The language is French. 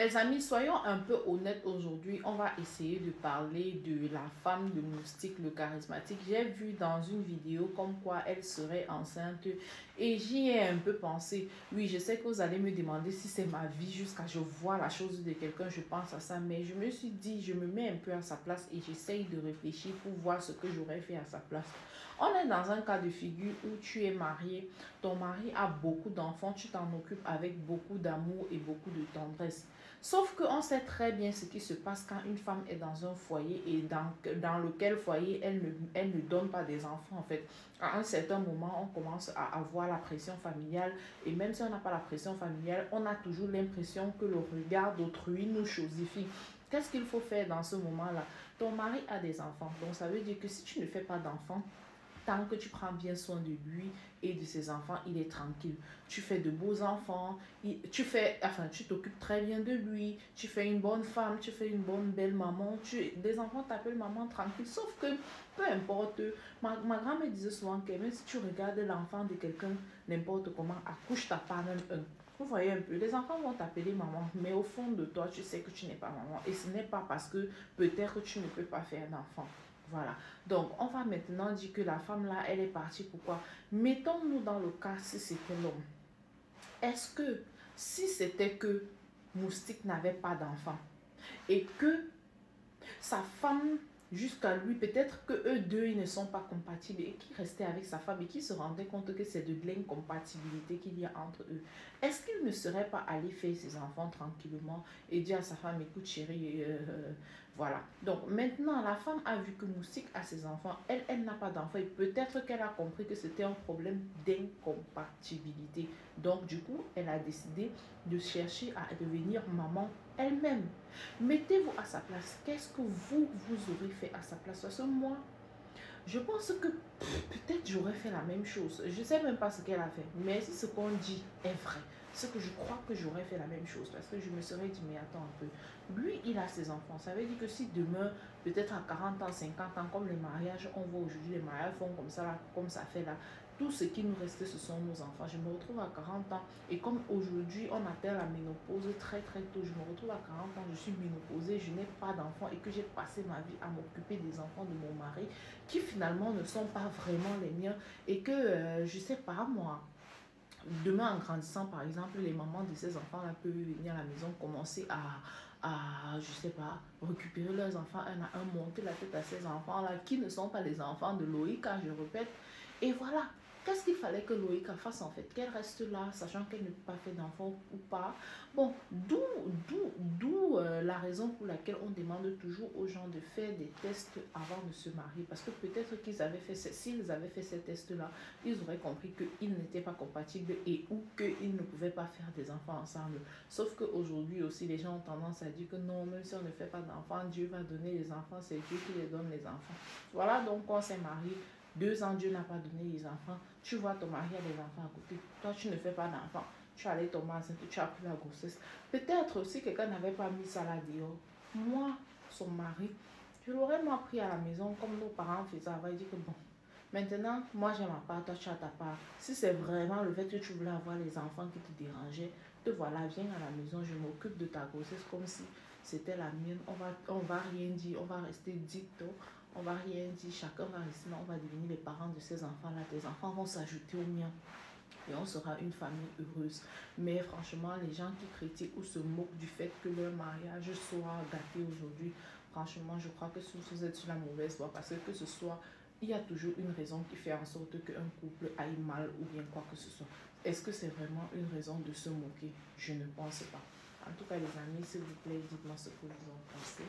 Les amis, soyons un peu honnêtes aujourd'hui. On va essayer de parler de la femme de Moustique, le charismatique. J'ai vu dans une vidéo comme quoi elle serait enceinte et j'y ai un peu pensé. Oui, je sais que vous allez me demander si c'est ma vie jusqu'à ce que je vois la chose de quelqu'un, je pense à ça. Mais je me suis dit, je me mets un peu à sa place et j'essaye de réfléchir pour voir ce que j'aurais fait à sa place. On est dans un cas de figure où tu es marié, ton mari a beaucoup d'enfants, tu t'en occupes avec beaucoup d'amour et beaucoup de tendresse. Sauf qu'on sait très bien ce qui se passe quand une femme est dans un foyer et dans lequel foyer elle ne donne pas des enfants en fait. À un certain moment, on commence à avoir la pression familiale et même si on n'a pas la pression familiale, on a toujours l'impression que le regard d'autrui nous chosifie. Qu'est-ce qu'il faut faire dans ce moment-là? Ton mari a des enfants, donc ça veut dire que si tu ne fais pas d'enfants, tant que tu prends bien soin de lui et de ses enfants, il est tranquille. Tu fais de beaux enfants, tu t'occupes très bien de lui, tu fais une bonne femme, tu fais une bonne belle maman, des enfants t'appellent maman tranquille. Sauf que, peu importe, ma grand-mère disait souvent que même si tu regardes l'enfant de quelqu'un, n'importe comment, accouche ta part même un. Vous voyez un peu, les enfants vont t'appeler maman, mais au fond de toi, tu sais que tu n'es pas maman. Et ce n'est pas parce que peut-être que tu ne peux pas faire d'enfant. Voilà. Donc, on va maintenant dire que la femme là, elle est partie. Pourquoi? Mettons-nous dans le cas si c'était l'homme. Est-ce que si c'était que Moustique n'avait pas d'enfant et que sa femme, jusqu'à lui, peut-être que eux deux, ils ne sont pas compatibles et qu'il restait avec sa femme et qu'il se rendait compte que c'est de l'incompatibilité qu'il y a entre eux. Est-ce qu'il ne serait pas allé faire ses enfants tranquillement et dire à sa femme, écoute chérie, voilà. Donc maintenant, la femme a vu que Moustique a ses enfants, elle n'a pas d'enfants et peut-être qu'elle a compris que c'était un problème d'incompatibilité. Donc du coup, elle a décidé de chercher à devenir maman elle-même. Mettez-vous à sa place. Qu'est-ce que vous aurez fait à sa place? Parce que moi, je pense que peut-être j'aurais fait la même chose. Je ne sais même pas ce qu'elle a fait. Mais si ce qu'on dit est vrai, ce que je crois que j'aurais fait la même chose. Parce que je me serais dit, mais attends un peu. Lui, il a ses enfants. Ça veut dire que si demain, peut-être à 40 ans, 50 ans, comme les mariages, on voit aujourd'hui les mariages font comme ça, là, comme ça fait là. Tout ce qui nous restait, ce sont nos enfants. Je me retrouve à 40 ans. Et comme aujourd'hui, on atteint la ménopause très très tôt. Je me retrouve à 40 ans, je suis ménopausée, je n'ai pas d'enfants et que j'ai passé ma vie à m'occuper des enfants de mon mari qui finalement ne sont pas vraiment les miens et que, je sais pas moi, demain en grandissant par exemple, les mamans de ces enfants-là peuvent venir à la maison, commencer je sais pas, récupérer leurs enfants un à un, monter la tête à ces enfants-là qui ne sont pas les enfants de Loïka, je répète. Et voilà, qu'est-ce qu'il fallait que Loïka fasse en fait? Qu'elle reste là, sachant qu'elle n'a pas fait d'enfant ou pas. Bon, d'où la raison pour laquelle on demande toujours aux gens de faire des tests avant de se marier. Parce que peut-être qu'ils avaient fait, s'ils avaient fait ces tests-là, ils auraient compris qu'ils n'étaient pas compatibles et ou qu'ils ne pouvaient pas faire des enfants ensemble. Sauf qu'aujourd'hui aussi, les gens ont tendance à dire que non, même si on ne fait pas d'enfants, Dieu va donner les enfants, c'est Dieu qui les donne les enfants. Voilà, donc on s'est marié. 2 ans, Dieu n'a pas donné les enfants. Tu vois ton mari a des enfants à côté. Toi, tu ne fais pas d'enfants. Tu allais tomber enceinte, tu as pris la grossesse. Peut-être si quelqu'un n'avait pas mis ça là dehors, moi, son mari, je l'aurais moi pris à la maison comme nos parents faisaient. On va dire que bon, maintenant, moi j'ai ma part, toi tu as ta part. Si c'est vraiment le fait que tu voulais avoir les enfants qui te dérangeaient, te voilà, viens à la maison, je m'occupe de ta grossesse comme si c'était la mienne. On va rien dire, on va rester dicto, on va rien dire, chacun va rester là, on va devenir les parents de ces enfants-là. Tes enfants vont s'ajouter aux miens et on sera une famille heureuse. Mais franchement, les gens qui critiquent ou se moquent du fait que leur mariage soit gâté aujourd'hui, franchement, je crois que vous êtes sur la mauvaise voie parce que ce soit, il y a toujours une raison qui fait en sorte qu'un couple aille mal ou bien quoi que ce soit. Est-ce que c'est vraiment une raison de se moquer? Je ne pense pas. En tout cas, les amis, s'il vous plaît, dites-moi ce que vous en pensez.